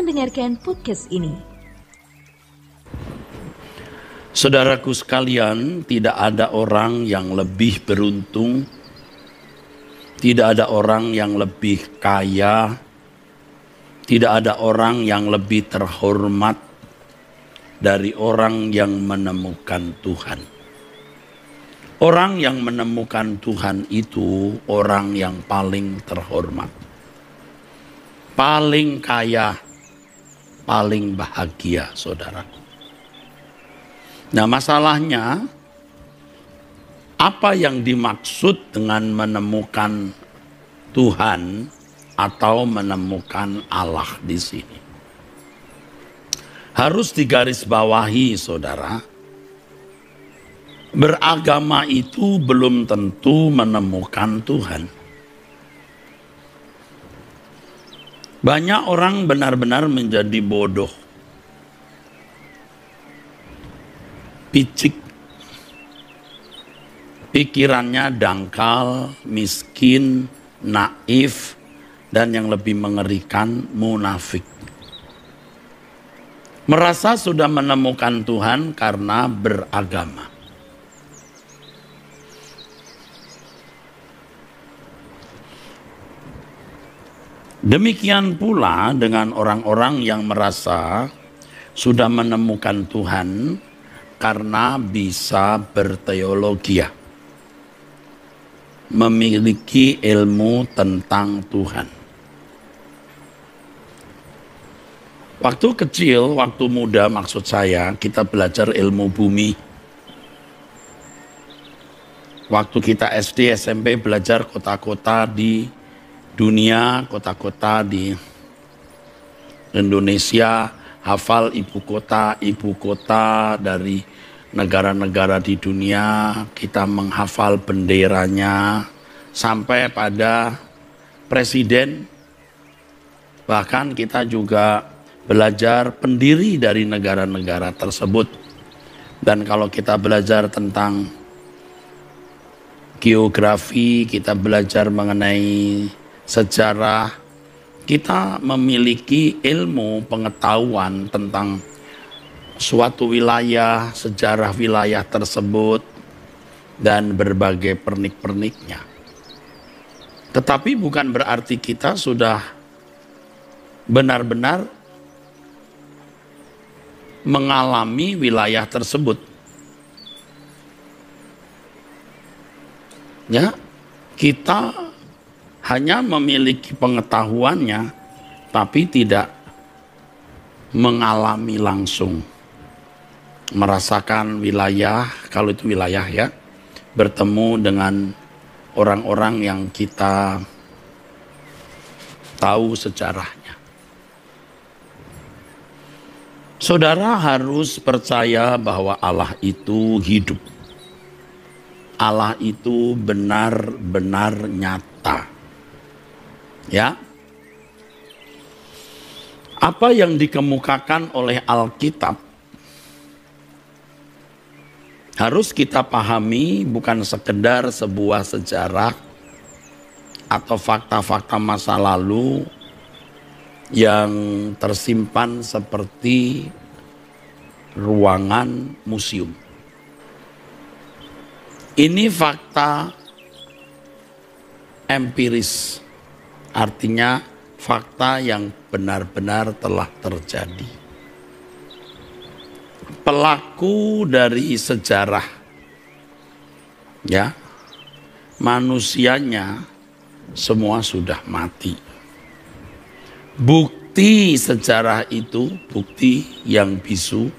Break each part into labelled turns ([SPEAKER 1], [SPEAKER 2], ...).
[SPEAKER 1] mendengarkan podcast ini.
[SPEAKER 2] Saudaraku sekalian, tidak ada orang yang lebih beruntung, tidak ada orang yang lebih kaya, tidak ada orang yang lebih terhormat dari orang yang menemukan Tuhan. Orang yang menemukan Tuhan itu orang yang paling terhormat, paling kaya, paling bahagia, saudaraku. Nah, masalahnya apa yang dimaksud dengan menemukan Tuhan atau menemukan Allah di sini? Harus digarisbawahi, saudara. Beragama itu belum tentu menemukan Tuhan. Banyak orang benar-benar menjadi bodoh, picik, pikirannya dangkal, miskin, naif, dan yang lebih mengerikan, munafik. Merasa sudah menemukan Tuhan karena beragama. Demikian pula dengan orang-orang yang merasa sudah menemukan Tuhan karena bisa berteologia, memiliki ilmu tentang Tuhan. Waktu kecil, waktu muda maksud saya, kita belajar ilmu bumi. Waktu kita SD, SMP belajar kota-kota di dunia, kota-kota di Indonesia, hafal ibu kota dari negara-negara di dunia, kita menghafal benderanya, sampai pada presiden. Bahkan kita juga belajar pendiri dari negara-negara tersebut. Dan kalau kita belajar tentang geografi, kita belajar mengenai sejarah, kita memiliki ilmu pengetahuan tentang suatu wilayah, sejarah wilayah tersebut, dan berbagai pernik-perniknya. Tetapi bukan berarti kita sudah benar-benar mengalami wilayah tersebut. Ya, kita hanya memiliki pengetahuannya, tapi tidak mengalami langsung, merasakan wilayah, kalau itu wilayah ya, bertemu dengan orang-orang yang kita tahu sejarahnya. Saudara harus percaya bahwa Allah itu hidup. Allah itu benar-benar nyata. Ya, apa yang dikemukakan oleh Alkitab harus kita pahami, bukan sekedar sebuah sejarah atau fakta-fakta masa lalu yang tersimpan seperti ruangan museum. Ini fakta empiris. Artinya fakta yang benar-benar telah terjadi. Pelaku dari sejarah, ya, manusianya semua sudah mati. Bukti sejarah itu, bukti yang bisu,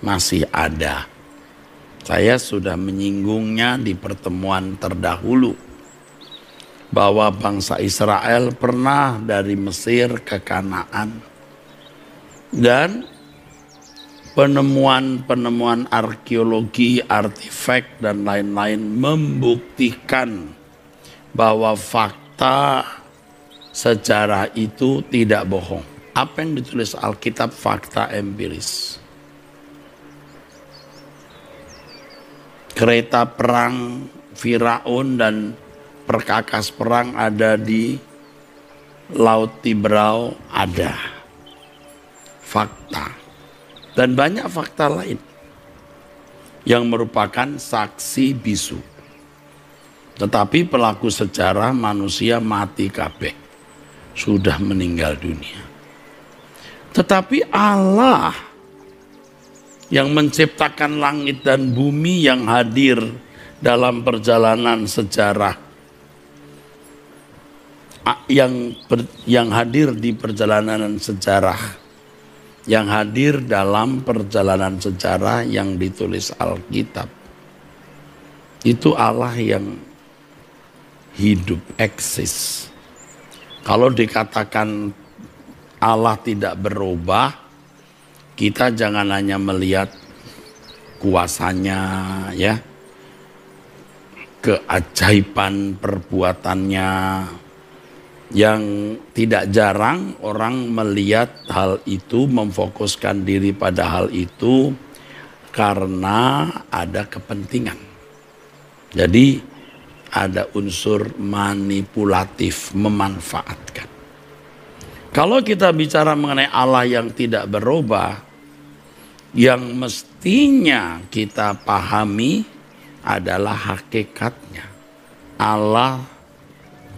[SPEAKER 2] masih ada. Saya sudah menyinggungnya di pertemuan terdahulu, bahwa bangsa Israel pernah dari Mesir ke Kanaan. Dan penemuan-penemuan arkeologi, artefak, dan lain-lain membuktikan bahwa fakta sejarah itu tidak bohong. Apa yang ditulis Alkitab fakta empiris. Kereta perang Firaun dan perkakas perang ada di Laut Tiberau ada. fakta, dan banyak fakta lain yang merupakan saksi bisu. Tetapi pelaku sejarah manusia mati kabeh, sudah meninggal dunia. Tetapi Allah yang menciptakan langit dan bumi, yang hadir dalam perjalanan sejarah, yang hadir di perjalanan sejarah, yang hadir dalam perjalanan sejarah yang ditulis Alkitab, itu Allah yang hidup, eksis. Kalau dikatakan Allah tidak berubah, kita jangan hanya melihat kuasanya, ya, keajaiban perbuatannya. Yang tidak jarang orang melihat hal itu, memfokuskan diri pada hal itu karena ada kepentingan. Jadi ada unsur manipulatif, memanfaatkan. Kalau kita bicara mengenai Allah yang tidak berubah, yang mestinya kita pahami adalah hakikatnya. Allah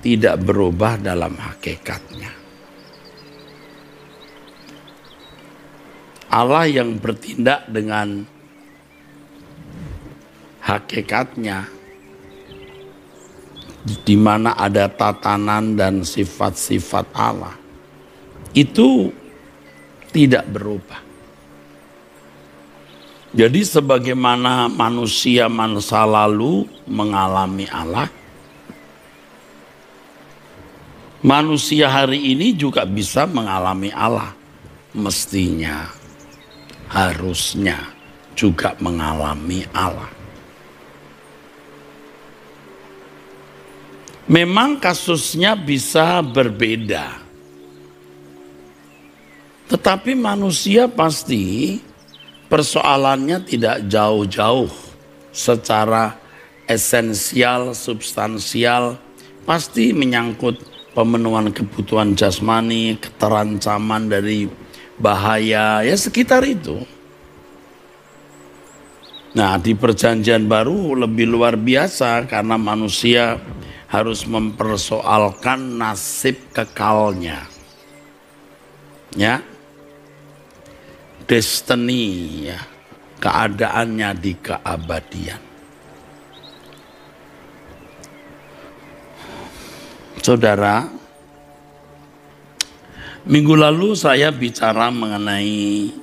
[SPEAKER 2] tidak berubah dalam hakikatnya. Allah yang bertindak dengan hakikatnya, di mana ada tatanan dan sifat-sifat Allah, itu tidak berubah. Jadi sebagaimana manusia masa lalu mengalami Allah, manusia hari ini juga bisa mengalami Allah. Mestinya, harusnya juga mengalami Allah. Memang kasusnya bisa berbeda, tetapi manusia pasti persoalannya tidak jauh-jauh secara esensial, substansial, pasti menyangkut pemenuhan kebutuhan jasmani, keterancaman dari bahaya, ya sekitar itu. Nah, di Perjanjian Baru lebih luar biasa karena manusia harus mempersoalkan nasib kekalnya, ya, destiny, ya, keadaannya di keabadian. Saudara, minggu lalu saya bicara mengenai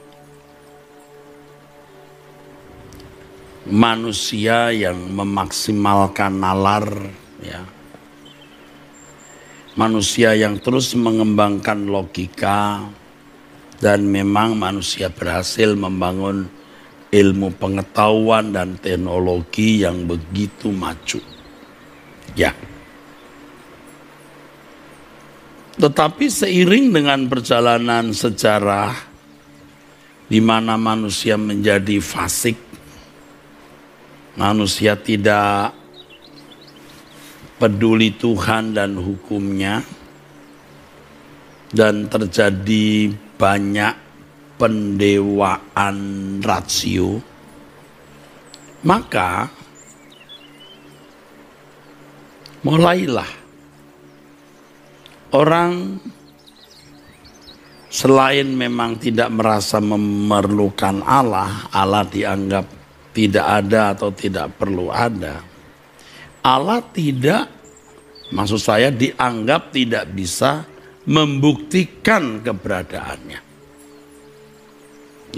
[SPEAKER 2] manusia yang memaksimalkan nalar, ya. Manusia yang terus mengembangkan logika, dan memang manusia berhasil membangun ilmu pengetahuan dan teknologi yang begitu maju. Ya. Tetapi seiring dengan perjalanan sejarah di mana manusia menjadi fasik, manusia tidak peduli Tuhan dan hukumnya, dan terjadi banyak pendewaan rasio, maka mulailah orang selain memang tidak merasa memerlukan Allah, Allah dianggap tidak ada atau tidak perlu ada. Allah tidak, maksud saya dianggap tidak bisa membuktikan keberadaannya.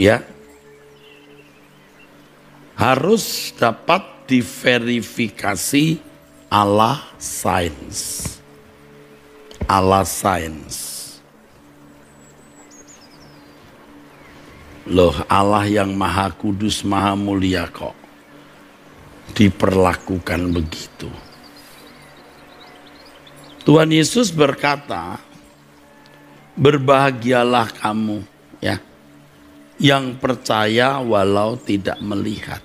[SPEAKER 2] Ya. Harus dapat diverifikasi Allah sains. Allah sains. Loh, Allah yang maha kudus, maha mulia kok diperlakukan begitu. Tuhan Yesus berkata, berbahagialah kamu, ya, yang percaya walau tidak melihat.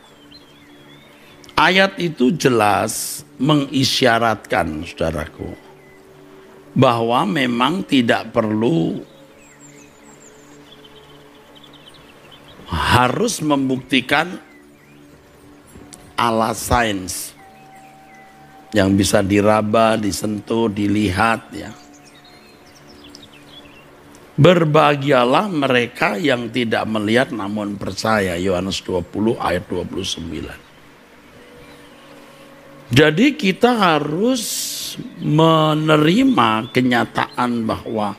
[SPEAKER 2] Ayat itu jelas mengisyaratkan, saudaraku, bahwa memang tidak perlu harus membuktikan ala sains yang bisa diraba, disentuh, dilihat ya. Berbahagialah mereka yang tidak melihat namun percaya. Yohanes 20 ayat 29. Jadi kita harus menerima kenyataan bahwa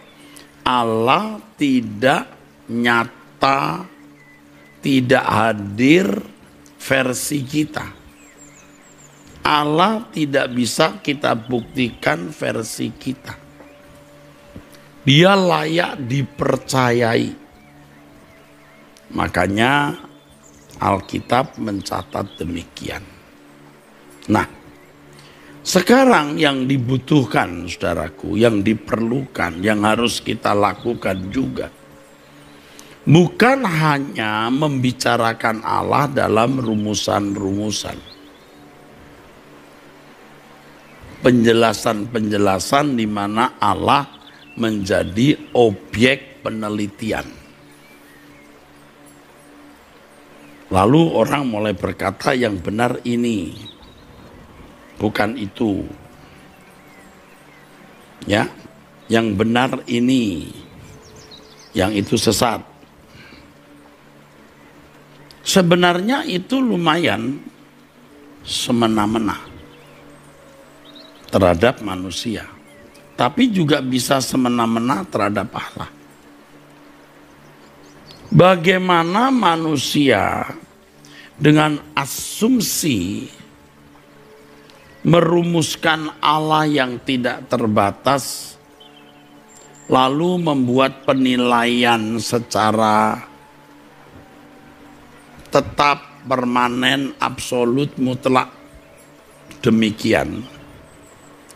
[SPEAKER 2] Allah tidak nyata, tidak hadir versi kita. Allah tidak bisa kita buktikan versi kita. Dia layak dipercayai. Makanya Alkitab mencatat demikian. Nah, sekarang yang dibutuhkan, saudaraku, yang diperlukan, yang harus kita lakukan juga, bukan hanya membicarakan Allah dalam rumusan-rumusan, penjelasan-penjelasan di mana Allah menjadi objek penelitian. Lalu orang mulai berkata yang benar ini, bukan itu. Ya, yang benar ini, yang itu sesat. Sebenarnya itu lumayan semena-mena terhadap manusia. Tapi juga bisa semena-mena terhadap Allah. Bagaimana manusia dengan asumsi merumuskan Allah yang tidak terbatas, lalu membuat penilaian secara tetap, permanen, absolut, mutlak, demikian.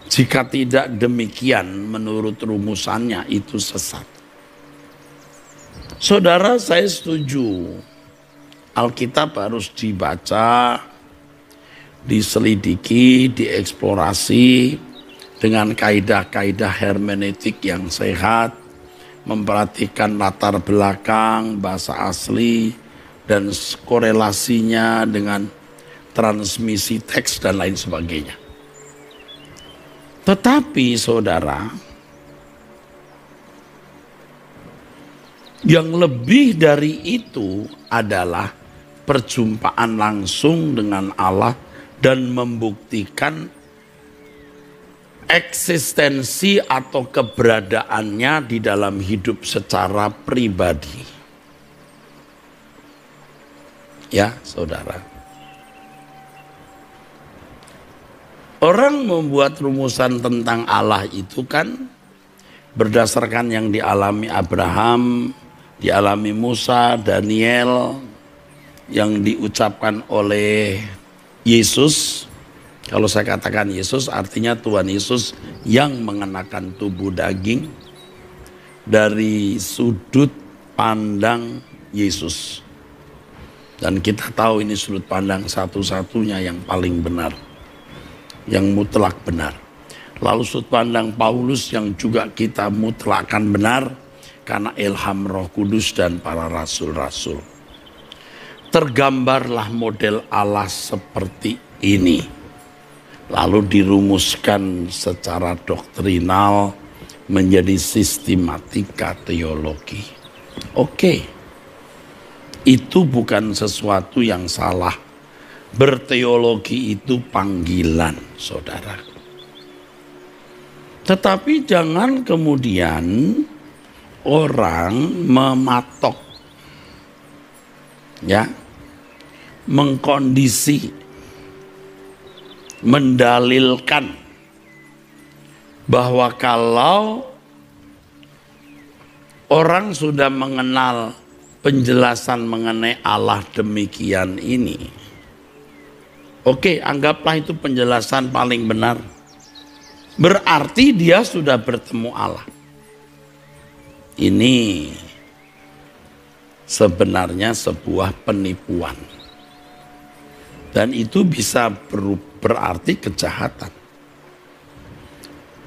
[SPEAKER 2] Jika tidak demikian menurut rumusannya itu sesat. Saudara, saya setuju. Alkitab harus dibaca, diselidiki, dieksplorasi dengan kaidah-kaidah hermeneutik yang sehat, memperhatikan latar belakang, bahasa asli, dan korelasinya dengan transmisi teks dan lain sebagainya. Tetapi saudara, yang lebih dari itu adalah perjumpaan langsung dengan Allah dan membuktikan eksistensi atau keberadaannya di dalam hidup secara pribadi. Ya, saudara. Orang membuat rumusan tentang Allah itu kan berdasarkan yang dialami Abraham, dialami Musa, Daniel, yang diucapkan oleh Yesus. Kalau saya katakan Yesus artinya Tuhan Yesus yang mengenakan tubuh daging dari sudut pandang Yesus. Dan kita tahu ini sudut pandang satu-satunya yang paling benar, yang mutlak benar. Lalu sudut pandang Paulus yang juga kita mutlakkan benar karena ilham Roh Kudus dan para rasul-rasul. Tergambarlah model Allah seperti ini. Lalu dirumuskan secara doktrinal menjadi sistematika teologi. Oke. Itu bukan sesuatu yang salah. Berteologi itu panggilan, saudara. Tetapi jangan kemudian orang mematok, ya, mengkondisi, mendalilkan bahwa kalau orang sudah mengenal penjelasan mengenai Allah demikian ini, oke, anggaplah itu penjelasan paling benar. Berarti dia sudah bertemu Allah. Ini sebenarnya sebuah penipuan. Dan itu bisa berarti kejahatan.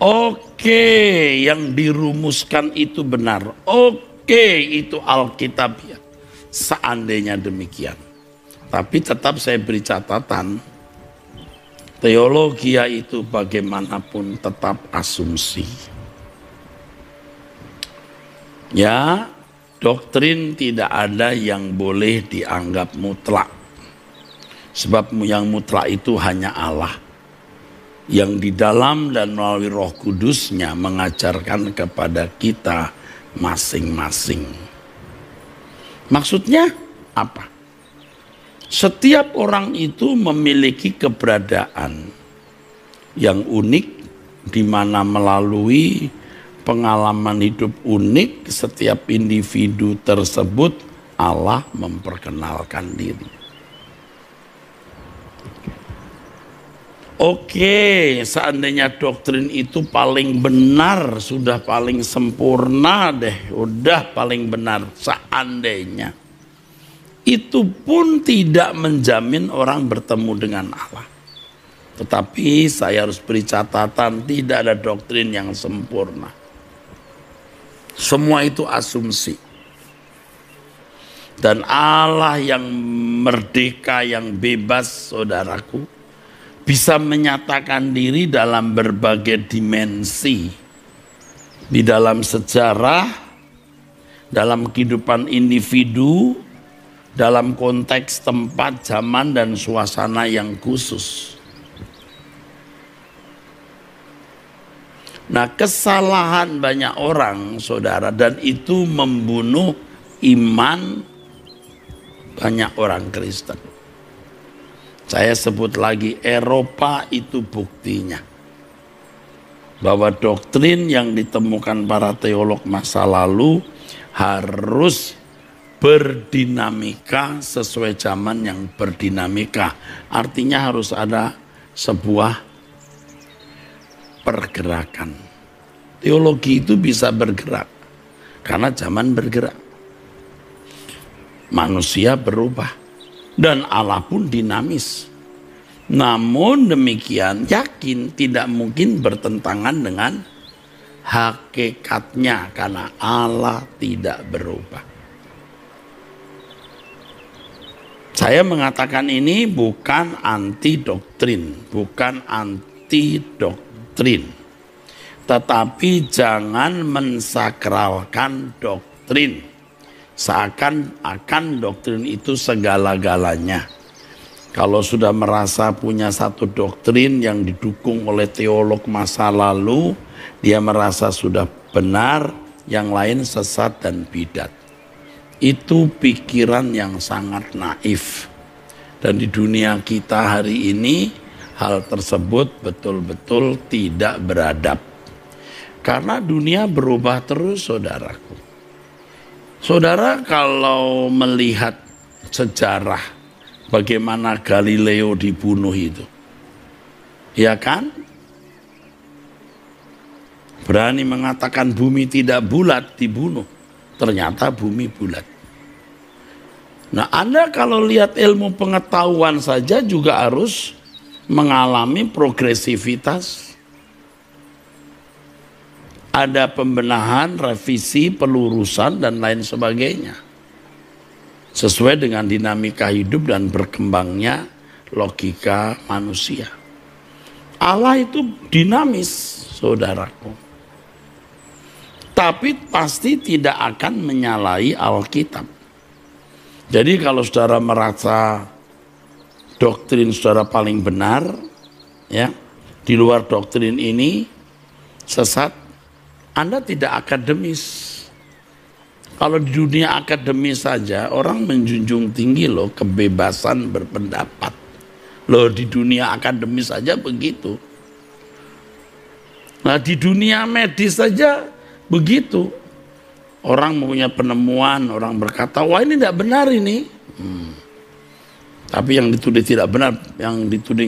[SPEAKER 2] Oke, yang dirumuskan itu benar. Oke, itu Alkitabiah. seandainya demikian. Tapi tetap saya beri catatan, teologi itu bagaimanapun tetap asumsi. Ya, doktrin tidak ada yang boleh dianggap mutlak. Sebab yang mutlak itu hanya Allah, yang di dalam dan melalui Roh Kudus-Nya mengajarkan kepada kita masing-masing. Maksudnya apa? Setiap orang itu memiliki keberadaan yang unik, di mana melalui pengalaman hidup unik setiap individu tersebut Allah memperkenalkan diri. Oke, seandainya doktrin itu paling benar, sudah paling sempurna deh, udah paling benar seandainya. Itu pun tidak menjamin orang bertemu dengan Allah. Tetapi saya harus beri catatan, tidak ada doktrin yang sempurna. Semua itu asumsi. Dan Allah yang merdeka, yang bebas, saudaraku, bisa menyatakan diri dalam berbagai dimensi. Di dalam sejarah, dalam kehidupan individu, dalam konteks tempat, zaman, dan suasana yang khusus. Nah, kesalahan banyak orang, saudara, dan itu membunuh iman banyak orang Kristen. Saya sebut lagi, Eropa itu buktinya. Bahwa doktrin yang ditemukan para teolog masa lalu harus berdinamika sesuai zaman yang berdinamika. Artinya harus ada sebuah pergerakan. Teologi itu bisa bergerak karena zaman bergerak. Manusia berubah dan Allah pun dinamis. Namun demikian, yakin tidak mungkin bertentangan dengan hakikatnya karena Allah tidak berubah. Saya mengatakan ini bukan anti doktrin, tetapi jangan mensakralkan doktrin seakan-akan doktrin itu segala-galanya. Kalau sudah merasa punya satu doktrin yang didukung oleh teolog masa lalu, dia merasa sudah benar, yang lain sesat dan bidat. Itu pikiran yang sangat naif. Dan di dunia kita hari ini, hal tersebut betul-betul tidak beradab. Karena dunia berubah terus, saudaraku. Saudara, kalau melihat sejarah bagaimana Galileo dibunuh itu, ya kan? Berani mengatakan bumi tidak bulat, dibunuh. Ternyata bumi bulat. Nah, Anda kalau lihat ilmu pengetahuan saja juga harus mengalami progresivitas. Ada pembenahan, revisi, pelurusan, dan lain sebagainya. Sesuai dengan dinamika hidup dan berkembangnya logika manusia. Allah itu dinamis, saudaraku. Tapi pasti tidak akan menyalahi Alkitab. Jadi kalau saudara merasa doktrin saudara paling benar, ya, di luar doktrin ini sesat, Anda tidak akademis. Kalau di dunia akademis saja orang menjunjung tinggi loh kebebasan berpendapat. Loh, di dunia akademis saja begitu. Nah, di dunia medis saja begitu. Orang mempunyai penemuan, orang berkata, wah ini tidak benar ini. Tapi yang dituding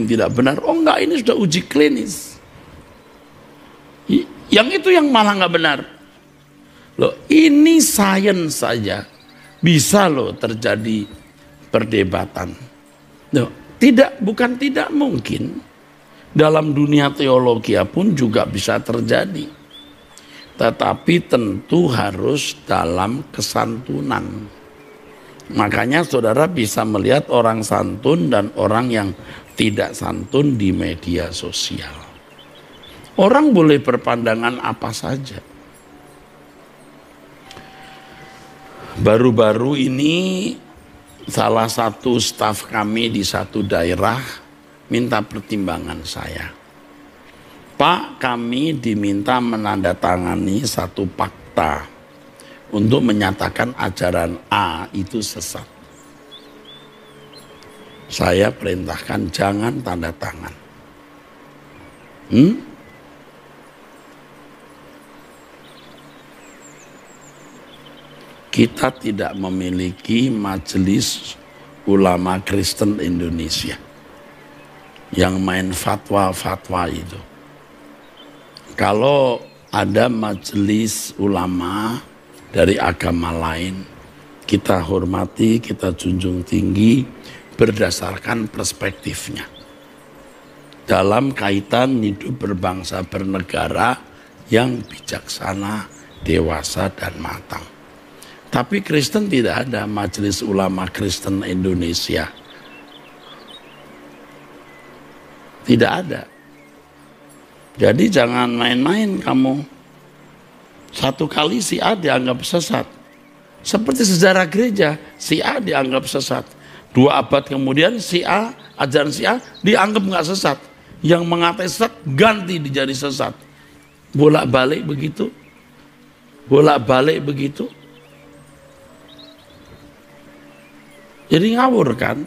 [SPEAKER 2] tidak benar, oh enggak, ini sudah uji klinis. Yang itu yang malah nggak benar. Loh, ini sains saja bisa loh terjadi perdebatan. Loh, bukan tidak mungkin. Dalam dunia teologi pun juga bisa terjadi. Tetapi tentu harus dalam kesantunan. Makanya saudara bisa melihat orang santun dan orang yang tidak santun di media sosial. Orang boleh berpandangan apa saja. Baru-baru ini salah satu staf kami di satu daerah minta pertimbangan saya. Pak, kami diminta menandatangani satu fakta untuk menyatakan ajaran A itu sesat. Saya perintahkan jangan tanda tangan. Kita tidak memiliki Majelis Ulama Kristen Indonesia yang main fatwa-fatwa itu. Kalau ada majelis ulama dari agama lain, kita hormati, kita junjung tinggi berdasarkan perspektifnya. Dalam kaitan hidup berbangsa bernegara yang bijaksana, dewasa, dan matang. Tapi Kristen tidak ada Majelis Ulama Kristen Indonesia. Tidak ada. Jadi jangan main-main kamu. Satu kali si A dianggap sesat. Seperti sejarah gereja, si A dianggap sesat. 2 abad kemudian si A, ajaran si A dianggap nggak sesat. Yang mengatai sesat ganti dijadi sesat. Bolak-balik begitu. Bolak-balik begitu. Jadi ngawur kan?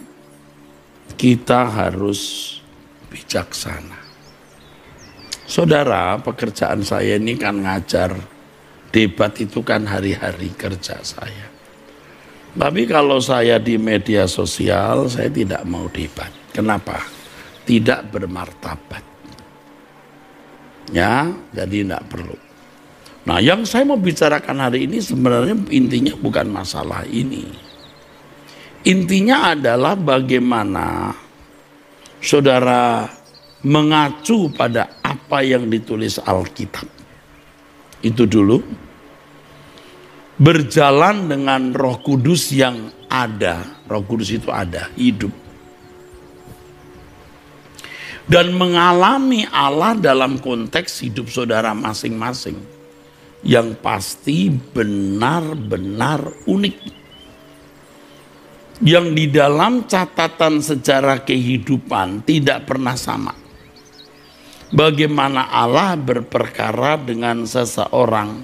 [SPEAKER 2] Kita harus bijaksana. Saudara, pekerjaan saya ini kan ngajar. Debat itu kan hari-hari kerja saya. Tapi kalau saya di media sosial, saya tidak mau debat. Kenapa? Tidak bermartabat. Ya, jadi tidak perlu. Nah, yang saya mau bicarakan hari ini sebenarnya intinya bukan masalah ini. Intinya adalah bagaimana saudara mengacu pada apa yang ditulis Alkitab. Itu dulu. Berjalan dengan Roh Kudus yang ada. Roh Kudus itu ada, hidup. Dan mengalami Allah dalam konteks hidup saudara masing-masing. Yang pasti benar-benar unik. Yang di dalam catatan sejarah kehidupan tidak pernah sama. Bagaimana Allah berperkara dengan seseorang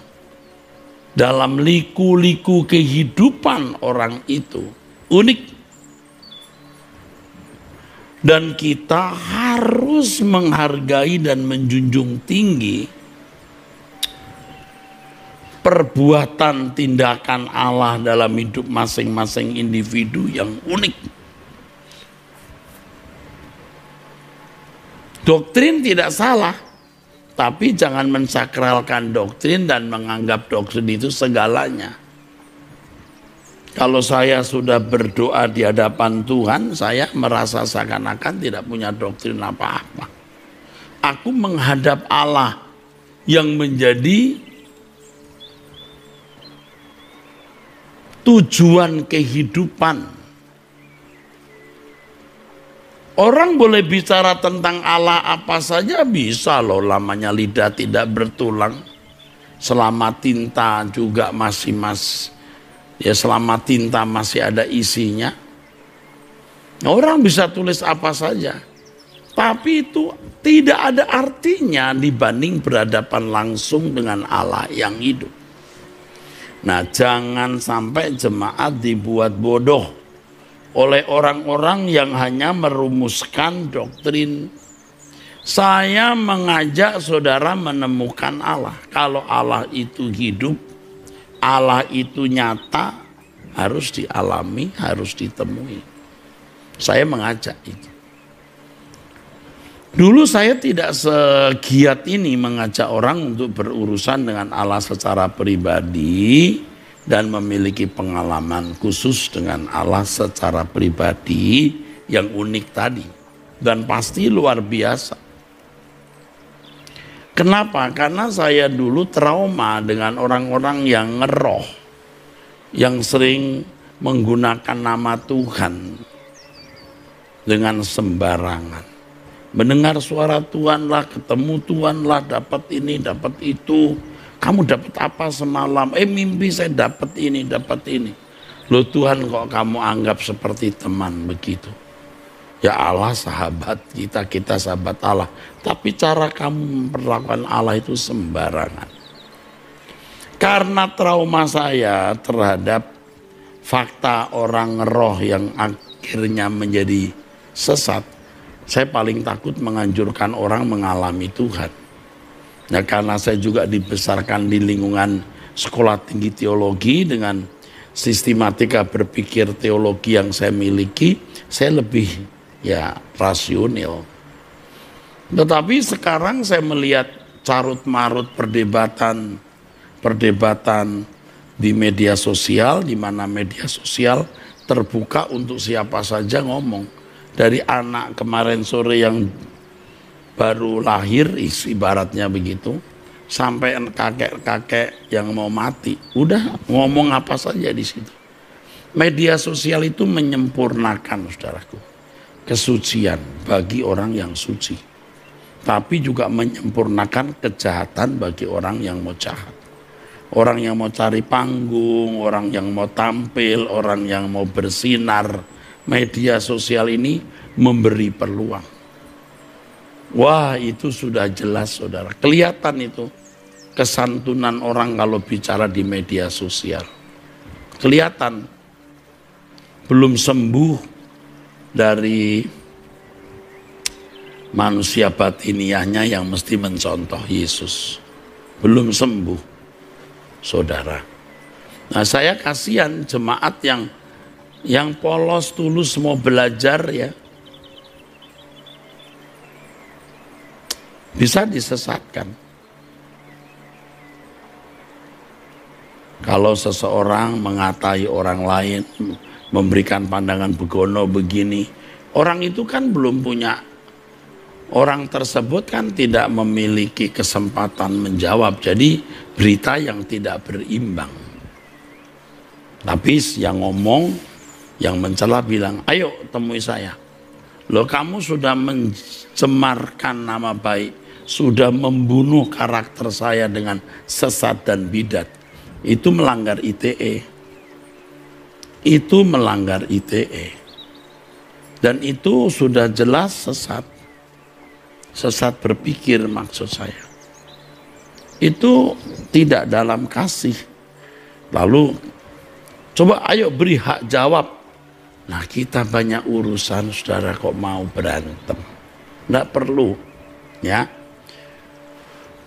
[SPEAKER 2] dalam liku-liku kehidupan orang itu unik. Dan kita harus menghargai dan menjunjung tinggi perbuatan tindakan Allah dalam hidup masing-masing individu yang unik. Doktrin tidak salah, tapi jangan mensakralkan doktrin dan menganggap doktrin itu segalanya. Kalau saya sudah berdoa di hadapan Tuhan, saya merasa seakan-akan tidak punya doktrin apa-apa. Aku menghadap Allah yang menjadi tujuan kehidupan. Orang boleh bicara tentang Allah apa saja bisa loh, lamanya lidah tidak bertulang. Selama tinta juga masih selama tinta masih ada isinya. Orang bisa tulis apa saja. Tapi itu tidak ada artinya dibanding berhadapan langsung dengan Allah yang hidup. Nah, jangan sampai jemaat dibuat bodoh oleh orang-orang yang hanya merumuskan doktrin. Saya mengajak saudara menemukan Allah. Kalau Allah itu hidup, Allah itu nyata, harus dialami, harus ditemui. Saya mengajak itu. Dulu saya tidak segiat ini mengajak orang untuk berurusan dengan Allah secara pribadi dan memiliki pengalaman khusus dengan Allah secara pribadi yang unik tadi. Dan pasti luar biasa. Kenapa? Karena saya dulu trauma dengan orang-orang yang ngeroh, yang sering menggunakan nama Tuhan dengan sembarangan. Mendengar suara Tuhan lah, ketemu Tuhan lah, dapat ini, dapat itu. Kamu dapat apa semalam? Mimpi saya dapat ini, dapat ini. Loh Tuhan kok kamu anggap seperti teman begitu? Ya Allah sahabat kita, kita sahabat Allah. Tapi cara kamu memperlakukan Allah itu sembarangan. Karena trauma saya terhadap fakta orang roh yang akhirnya menjadi sesat, saya paling takut menganjurkan orang mengalami Tuhan. Nah, karena saya juga dibesarkan di lingkungan sekolah tinggi teologi dengan sistematika berpikir teologi yang saya miliki, saya lebih rasional. Tetapi sekarang saya melihat carut marut perdebatan di media sosial, di mana media sosial terbuka untuk siapa saja ngomong. Dari anak kemarin sore yang baru lahir, ibaratnya begitu, sampai kakek-kakek yang mau mati, udah ngomong apa saja di situ. Media sosial itu menyempurnakan, saudaraku, kesucian bagi orang yang suci, tapi juga menyempurnakan kejahatan bagi orang yang mau jahat. Orang yang mau cari panggung, orang yang mau tampil, orang yang mau bersinar, media sosial ini memberi peluang. Wah, itu sudah jelas, saudara. Kelihatan itu kesantunan orang kalau bicara di media sosial. Kelihatan belum sembuh dari manusia batiniahnya yang mesti mencontoh Yesus. Belum sembuh, saudara. Nah, saya kasihan jemaat yang polos tulus mau belajar ya, bisa disesatkan. Kalau seseorang mengatai orang lain, memberikan pandangan begono begini, orang itu kan belum punya, orang tersebut kan tidak memiliki kesempatan menjawab, jadi berita yang tidak berimbang. Tapi yang ngomong, yang mencela bilang, ayo temui saya. Loh, kamu sudah mencemarkan nama baik, sudah membunuh karakter saya dengan sesat dan bidat. Itu melanggar ITE. Itu melanggar ITE. Dan itu sudah jelas sesat. Sesat berpikir maksud saya. Itu tidak dalam kasih. Lalu coba ayo beri hak jawab. Nah, kita banyak urusan, saudara, kok mau berantem? Nggak perlu, ya.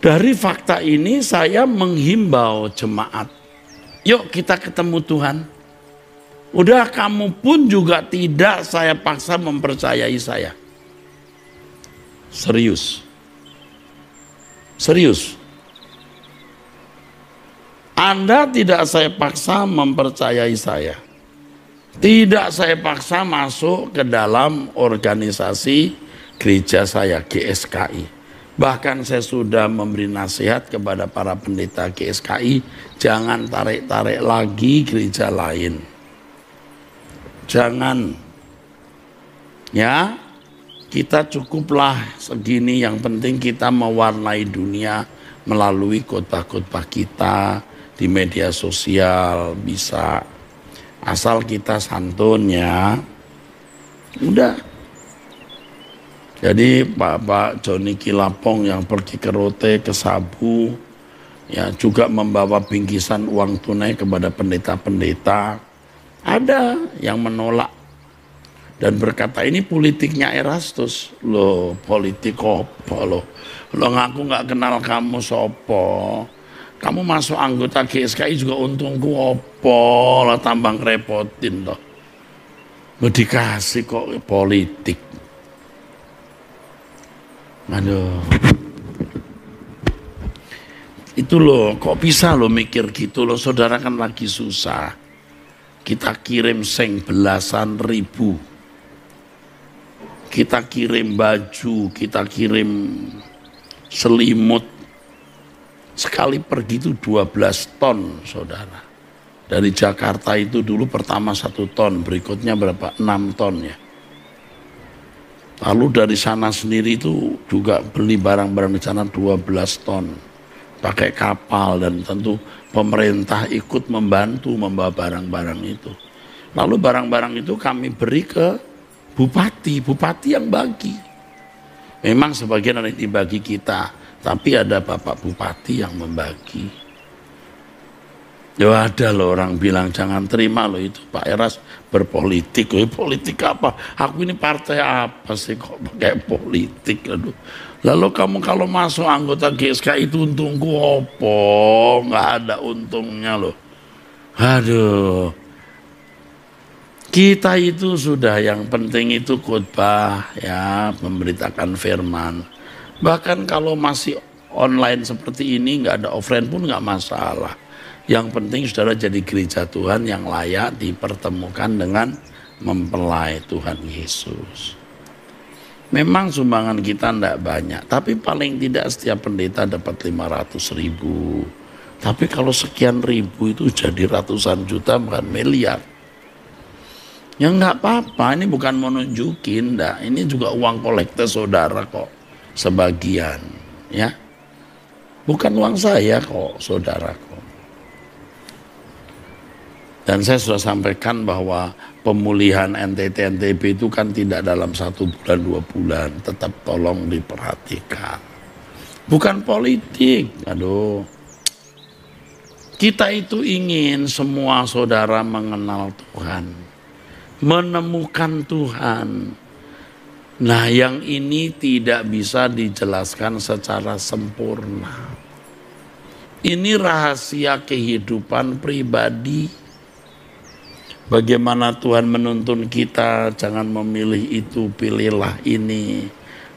[SPEAKER 2] Dari fakta ini saya menghimbau jemaat, yuk kita ketemu Tuhan. Udah, kamu pun juga tidak saya paksa mempercayai saya. Serius. Serius. Anda tidak saya paksa mempercayai saya. Tidak saya paksa masuk ke dalam organisasi gereja saya, GSKI. Bahkan saya sudah memberi nasihat kepada para pendeta GSKI, jangan tarik-tarik lagi gereja lain. Jangan. Ya, kita cukuplah segini, yang penting kita mewarnai dunia melalui khotbah-khotbah kita di media sosial, bisa. Asal kita santun, ya. Udah. Jadi Pak Joni Kilapong yang pergi ke Rote, ke Sabu, ya juga membawa bingkisan uang tunai kepada pendeta-pendeta. Ada yang menolak dan berkata ini politiknya Erastus. Loh, politik apa loh? Lo ngaku nggak kenal kamu sopo. Kamu masuk anggota GSKI juga untungku opo lah, tambang repotin loh. Lo dikasih kok politik. Aduh. Itu loh, kok bisa lo mikir gitu loh, saudara kan lagi susah. Kita kirim seng belasan ribu. Kita kirim baju, kita kirim selimut. Sekali pergi itu 12 ton, saudara. Dari Jakarta itu dulu pertama 1 ton, berikutnya berapa? 6 ton ya. Lalu dari sana sendiri itu juga beli barang-barang di sana 12 ton. Pakai kapal, dan tentu pemerintah ikut membantu membawa barang-barang itu. Lalu barang-barang itu kami beri ke bupati yang bagi. Memang sebagian ada yang dibagi kita, tapi ada Bapak Bupati yang membagi. Ya ada loh orang bilang jangan terima loh itu Pak Eras berpolitik. Politik apa? Aku ini partai apa sih kok pakai politik? Aduh. Lalu kamu kalau masuk anggota GSK itu untungku apa? Nggak ada untungnya loh. Aduh. Kita itu sudah yang penting itu khotbah ya, memberitakan firman. Bahkan kalau masih online seperti ini nggak ada offline pun nggak masalah. Yang penting saudara jadi gereja Tuhan yang layak dipertemukan dengan mempelai Tuhan Yesus. Memang sumbangan kita tidak banyak, tapi paling tidak setiap pendeta dapat 500.000. Tapi kalau sekian ribu itu jadi ratusan juta, bukan miliar. Ya nggak apa-apa, ini bukan mau nunjukin, dah. Ini juga uang kolektor saudara kok, sebagian, ya. Bukan uang saya kok, saudara kok. Dan saya sudah sampaikan bahwa pemulihan NTT NTB itu kan tidak dalam 1 bulan 2 bulan, tetap tolong diperhatikan. Bukan politik, aduh. Kita itu ingin semua saudara mengenal Tuhan, menemukan Tuhan. Nah, yang ini tidak bisa dijelaskan secara sempurna. Ini rahasia kehidupan pribadi. Bagaimana Tuhan menuntun kita, jangan memilih itu, pilihlah ini.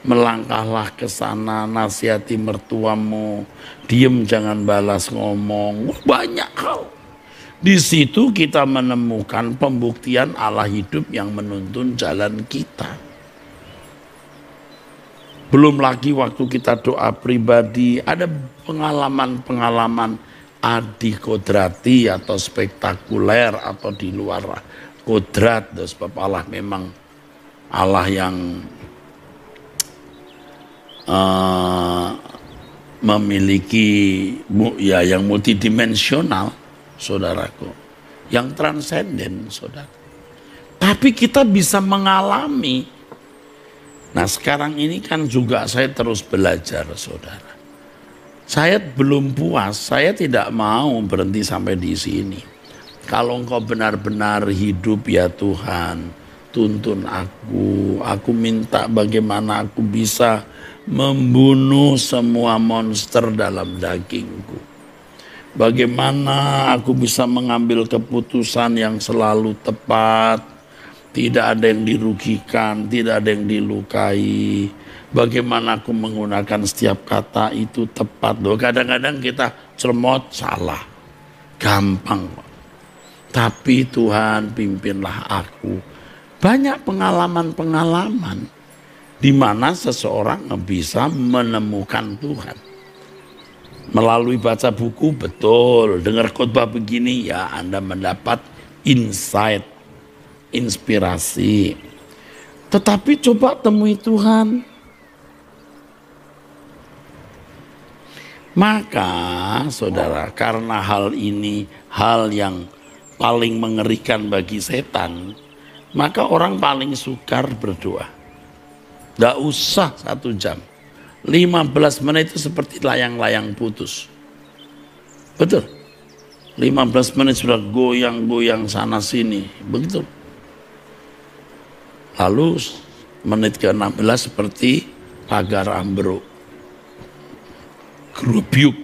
[SPEAKER 2] Melangkahlah ke sana, nasihati mertuamu, diem jangan balas ngomong. Banyak hal. Di situ kita menemukan pembuktian Allah hidup yang menuntun jalan kita. Belum lagi waktu kita doa pribadi, ada pengalaman-pengalaman adikodrati atau spektakuler atau di luar kodrat. Sebab Allah memang Allah yang memiliki ya yang multidimensional, saudaraku, yang transenden, saudara. Tapi kita bisa mengalami. Nah, sekarang ini kan juga saya terus belajar, saudara. Saya belum puas, saya tidak mau berhenti sampai di sini. Kalau engkau benar-benar hidup ya Tuhan, tuntun aku minta bagaimana aku bisa membunuh semua monster dalam dagingku. Bagaimana aku bisa mengambil keputusan yang selalu tepat, tidak ada yang dirugikan, tidak ada yang dilukai. Bagaimana aku menggunakan setiap kata itu tepat. Loh, kadang-kadang kita cermot salah. Gampang. Tapi Tuhan pimpinlah aku. Banyak pengalaman-pengalaman di mana seseorang bisa menemukan Tuhan. Melalui baca buku, betul. Dengar khotbah begini, ya Anda mendapat insight, inspirasi. Tetapi coba temui Tuhan. Maka saudara, karena hal ini hal yang paling mengerikan bagi setan, maka orang paling sukar berdoa. Gak usah 1 jam, 15 menit itu seperti layang-layang putus. Betul, 15 menit sudah goyang-goyang sana sini, begitu. Lalu menit ke-16 seperti pagar ambruk. Gerubyuk.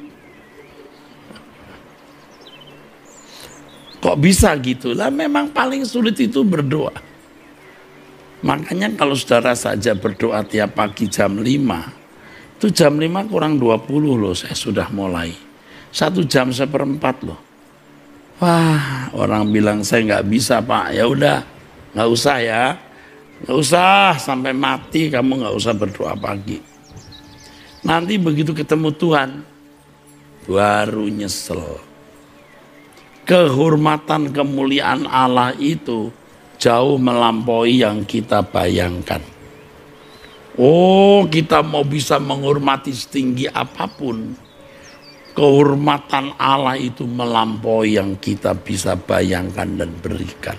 [SPEAKER 2] Kok bisa gitu? Lah memang paling sulit itu berdoa. Makanya kalau saudara saja berdoa tiap pagi jam 5, itu jam 5 kurang 20 loh saya sudah mulai. 1 jam 1/4 loh. Wah, orang bilang saya nggak bisa Pak. Ya udah, nggak usah ya. Nggak usah sampai mati kamu nggak usah berdoa pagi. Nanti begitu ketemu Tuhan, baru nyesel. kehormatan kemuliaan Allah itu jauh melampaui yang kita bayangkan. Oh, kita mau bisa menghormati setinggi apapun, kehormatan Allah itu melampaui yang kita bisa bayangkan dan berikan.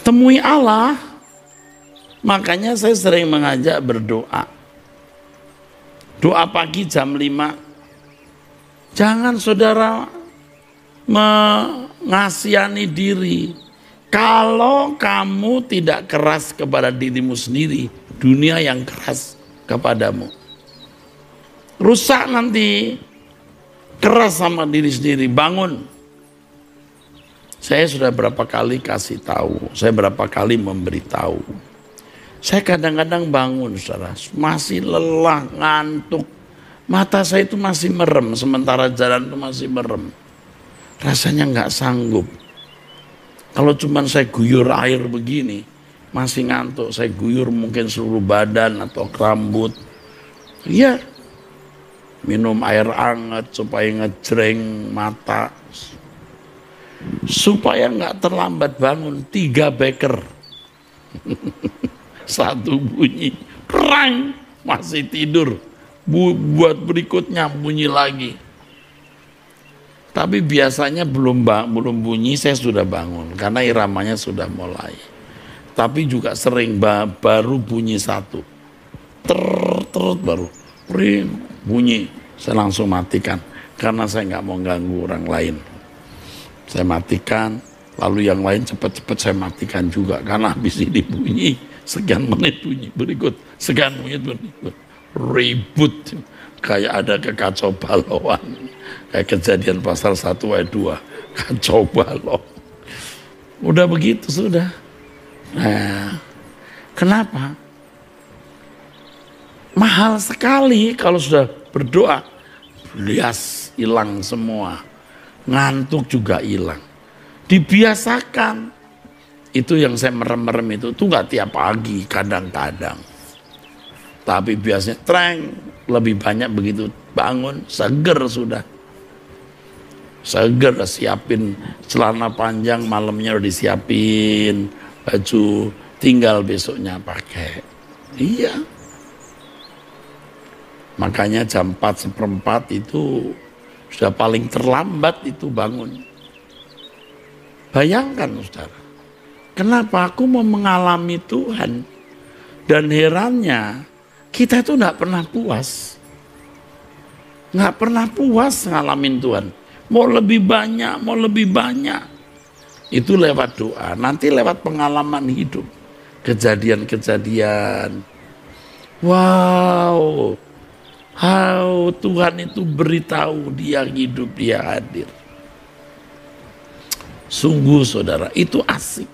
[SPEAKER 2] Temui Allah, makanya saya sering mengajak berdoa. Doa pagi jam 5. Jangan saudara mengasihani diri. Kalau kamu tidak keras kepada dirimu sendiri, dunia yang keras kepadamu. Rusak nanti, keras sama diri sendiri, bangun. Saya sudah berapa kali kasih tahu, saya berapa kali memberitahu. Saya kadang-kadang bangun, saudara, masih lelah, ngantuk. Mata saya itu masih merem, sementara jalan itu masih merem. Rasanya nggak sanggup. Kalau cuma saya guyur air begini, masih ngantuk. Saya guyur mungkin seluruh badan atau rambut. Iya, minum air hangat supaya ngejreng mata. Supaya nggak terlambat bangun, 3 beker. 1 bunyi, kerang, masih tidur. Buat berikutnya bunyi lagi. Tapi biasanya belum bunyi saya sudah bangun karena iramanya sudah mulai. Tapi juga sering baru bunyi 1, baru ring bunyi, saya langsung matikan karena saya nggak mau ganggu orang lain. Saya matikan, lalu yang lain cepat-cepat saya matikan juga karena habis ini bunyi, sekian menit bunyi berikut, sekian menit berikut, ribut kayak ada kekacau balauan, kayak Kejadian pasal 1 ayat 2, kacau balau. Udah begitu sudah. Nah, kenapa? Mahal sekali kalau sudah berdoa, lias hilang semua. Ngantuk juga hilang. Dibiasakan. Itu yang saya merem-merem itu tuh nggak tiap pagi, kadang-kadang. Tapi biasanya lebih banyak begitu bangun, seger sudah. Seger, siapin celana panjang, malamnya udah disiapin baju, tinggal besoknya pakai. Iya. Makanya jam 4:15 itu sudah paling terlambat itu bangun. Bayangkan saudara, kenapa aku mau mengalami Tuhan? Dan herannya, kita itu gak pernah puas. Gak pernah puas ngalamin Tuhan. Mau lebih banyak. Itu lewat doa, nanti lewat pengalaman hidup. Kejadian-kejadian. Wow. Tuhan itu beritahu dia hidup, dia hadir. Sungguh saudara, itu asik.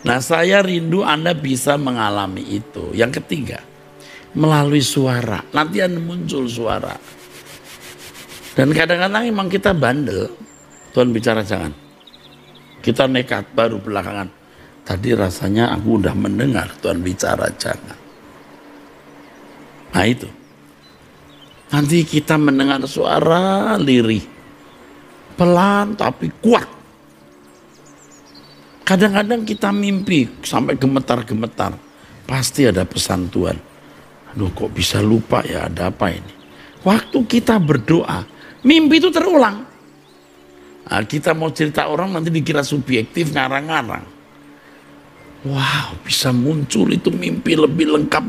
[SPEAKER 2] Nah, saya rindu Anda bisa mengalami itu. Yang ketiga, melalui suara. Nanti Anda muncul suara. Dan kadang-kadang emang kita bandel. Tuhan bicara jangan. Kita nekat baru belakangan. Tadi rasanya aku udah mendengar Tuhan bicara jangan. Nah itu. Nanti kita mendengar suara lirih. Pelan tapi kuat. Kadang-kadang kita mimpi sampai gemetar-gemetar. Pasti ada pesan Tuhan. Aduh kok bisa lupa ya, ada apa ini. Waktu kita berdoa, mimpi itu terulang. Nah, kita mau cerita orang nanti dikira subjektif, ngarang-ngarang. Wow, bisa muncul itu mimpi lebih lengkap.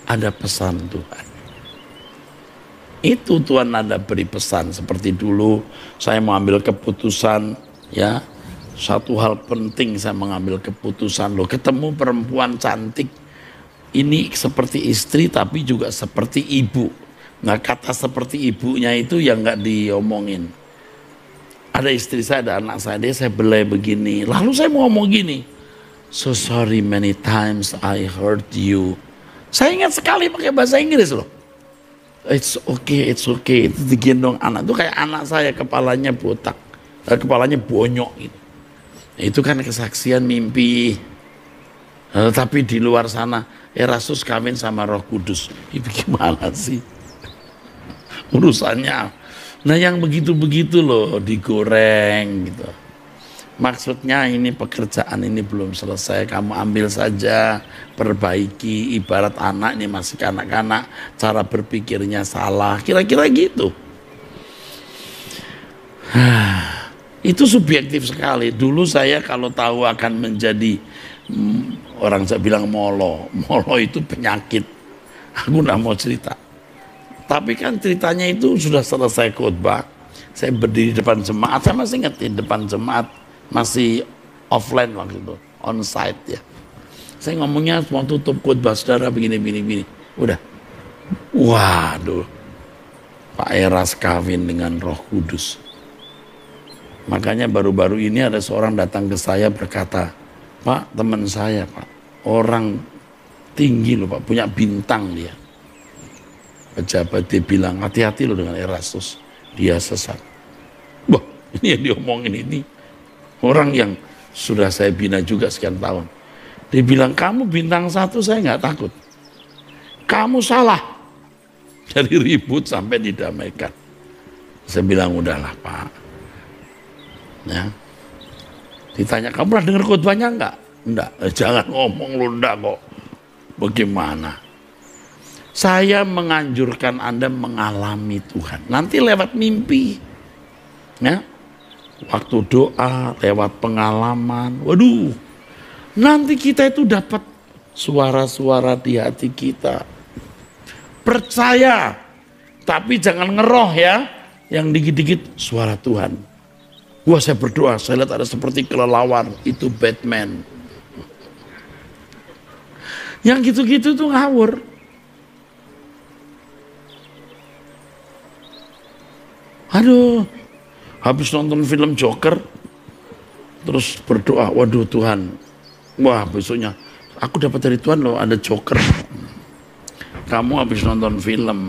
[SPEAKER 2] Ada pesan Tuhan. Itu Tuhan ada beri pesan. Seperti dulu saya mau ambil keputusan, ya. Satu hal penting saya mengambil keputusan, loh ketemu perempuan cantik. Ini seperti istri tapi juga seperti ibu. Nah kata seperti ibunya itu yang gak diomongin. Ada istri saya, ada anak saya belai begini. Lalu saya mau ngomong gini. So sorry many times I hurt you. Saya ingat sekali pakai bahasa Inggris loh. It's okay. Itu digendong anak. Itu kayak anak saya kepalanya botak. Kepalanya bonyok gitu. Itu kan kesaksian mimpi. Tapi di luar sana Erastus kawin sama Roh Kudus. Itu gimana sih? urusannya. Nah yang begitu-begitu loh digoreng gitu. Maksudnya ini pekerjaan ini belum selesai, kamu ambil saja, perbaiki, ibarat anak ini masih kanak-kanak, cara berpikirnya salah, kira-kira gitu. Itu subjektif sekali. Dulu saya kalau tahu akan menjadi orang saya bilang molo itu penyakit, aku nggak mau cerita. Tapi kan ceritanya itu sudah selesai khotbah, saya berdiri depan jemaat, saya masih ingat di depan jemaat, masih offline waktu itu, on site ya. Saya ngomongnya mau tutup khotbah, saudara begini, udah. Waduh, Pak Eras kawin dengan Roh Kudus. Makanya baru-baru ini ada seorang datang ke saya berkata, Pak, teman saya Pak, orang tinggi loh Pak, punya bintang dia. Pejabat dia bilang, hati-hati loh dengan Erastus, dia sesat. Wah, ini yang diomongin ini. Orang yang sudah saya bina juga sekian tahun. Dia bilang, kamu bintang 1 saya nggak takut. Kamu salah. Dari ribut sampai didamaikan. Saya bilang, udahlah Pak. Ya. Ditanya, kamu pernah dengar khotbahnya enggak? Enggak. Jangan ngomong lu enggak kok. Bagaimana? Saya menganjurkan Anda mengalami Tuhan. Nanti lewat mimpi. Ya. Waktu doa, lewat pengalaman. Waduh. Nanti kita itu dapat suara-suara di hati kita. Percaya. Tapi jangan ngeroh ya. Yang dikit-dikit suara Tuhan. Wah, saya berdoa, saya lihat ada seperti kelelawar. Itu Batman. Yang gitu-gitu tuh ngawur. Aduh, habis nonton film Joker, terus berdoa, waduh Tuhan, wah besoknya, aku dapat dari Tuhan loh ada Joker. Kamu habis nonton film,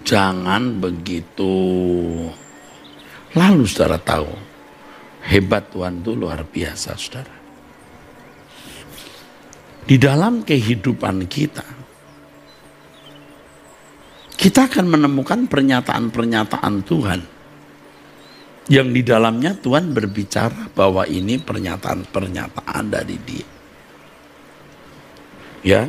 [SPEAKER 2] jangan begitu. Lalu saudara tahu, hebat Tuhan itu luar biasa saudara. Di dalam kehidupan kita akan menemukan pernyataan-pernyataan Tuhan yang di dalamnya Tuhan berbicara bahwa ini pernyataan-pernyataan dari Dia. Ya,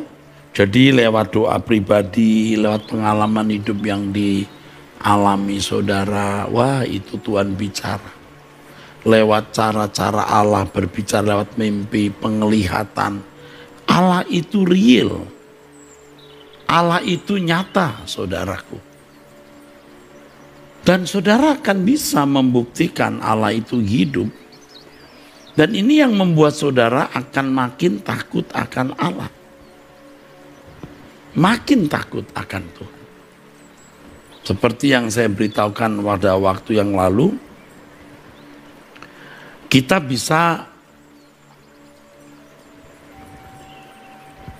[SPEAKER 2] jadi lewat doa pribadi, lewat pengalaman hidup yang dialami saudara, wah itu Tuhan bicara. Lewat cara-cara Allah berbicara, lewat mimpi, penglihatan, Allah itu real. Allah itu nyata, saudaraku. Dan saudara akan bisa membuktikan Allah itu hidup. Dan ini yang membuat saudara akan makin takut akan Allah. Makin takut akan Tuhan. Seperti yang saya beritahukan pada waktu yang lalu, kita bisa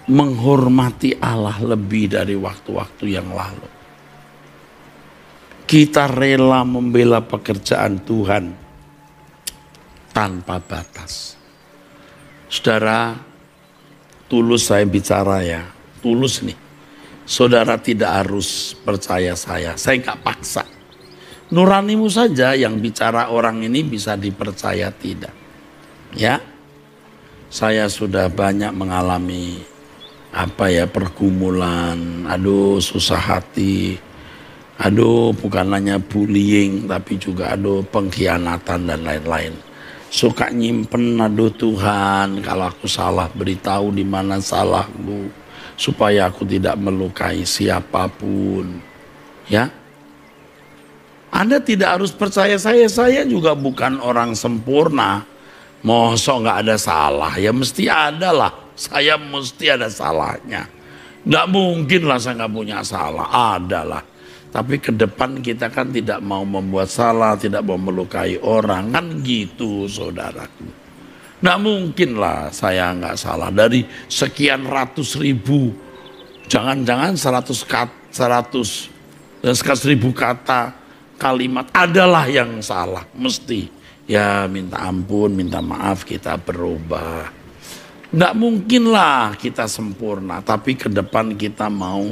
[SPEAKER 2] menghormati Allah lebih dari waktu-waktu yang lalu. Kita rela membela pekerjaan Tuhan tanpa batas. Saudara, tulus saya bicara ya, tulus nih. Saudara tidak harus percaya saya nggak paksa. Nuranimu saja yang bicara orang ini bisa dipercaya tidak. Ya, saya sudah banyak mengalami pergumulan, aduh susah hati, aduh bukan hanya bullying tapi juga aduh pengkhianatan dan lain-lain. Suka nyimpen, aduh Tuhan kalau aku salah beritahu di mana salahku supaya aku tidak melukai siapapun. Ya, Anda tidak harus percaya saya juga bukan orang sempurna. Mosok nggak ada salah, ya mesti ada lah. Saya mesti ada salahnya. Nggak mungkin lah saya nggak punya salah, ada lah. Tapi ke depan kita kan tidak mau membuat salah, tidak mau melukai orang, kan gitu saudaraku. Nggak mungkin lah saya nggak salah. Dari sekian ratus ribu, jangan-jangan 100 ribu kata kalimat, adalah yang salah, mesti. Ya minta ampun, minta maaf, kita berubah. Nggak mungkin lah kita sempurna, tapi ke depan kita mau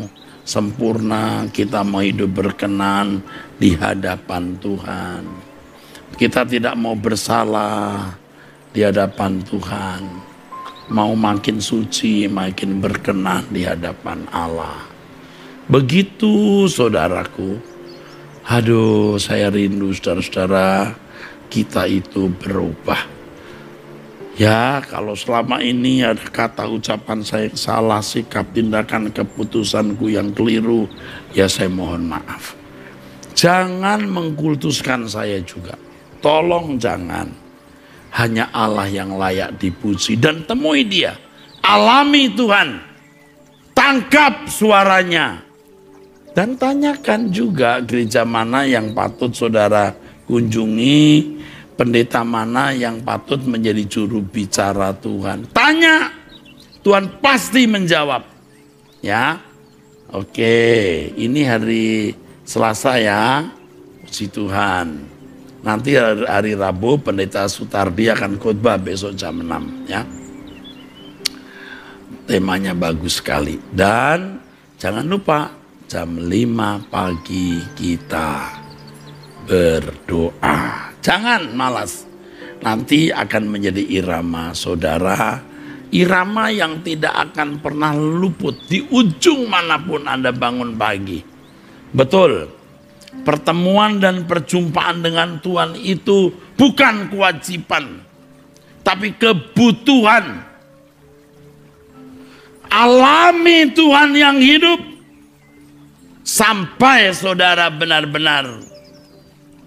[SPEAKER 2] sempurna, kita mau hidup berkenan di hadapan Tuhan. Kita tidak mau bersalah di hadapan Tuhan. Mau makin suci, makin berkenan di hadapan Allah. Begitu saudaraku. Aduh, saya rindu saudara-saudara kita itu berubah. Ya, kalau selama ini ada kata ucapan saya yang salah, sikap, tindakan, keputusanku yang keliru, ya saya mohon maaf. Jangan mengkultuskan saya juga. Tolong jangan. Hanya Allah yang layak dipuji dan temui dia. Alami Tuhan. Tangkap suaranya. Dan tanyakan juga gereja mana yang patut saudara kunjungi. Pendeta mana yang patut menjadi juru bicara Tuhan? Tanya, Tuhan pasti menjawab. Ya, oke, ini hari Selasa ya, puji Tuhan. Nanti hari Rabu Pendeta Sutardi akan khotbah besok jam 6 ya. Temanya bagus sekali. Dan jangan lupa jam 5 pagi kita berdoa. Jangan malas, nanti akan menjadi irama saudara, irama yang tidak akan pernah luput di ujung manapun Anda bangun pagi. Betul, pertemuan dan perjumpaan dengan Tuhan itu bukan kewajiban, tapi kebutuhan. Alami Tuhan yang hidup, sampai saudara benar-benar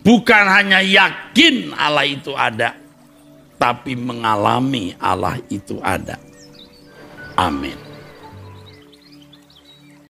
[SPEAKER 2] bukan hanya yakin Allah itu ada, tapi mengalami Allah itu ada. Amin.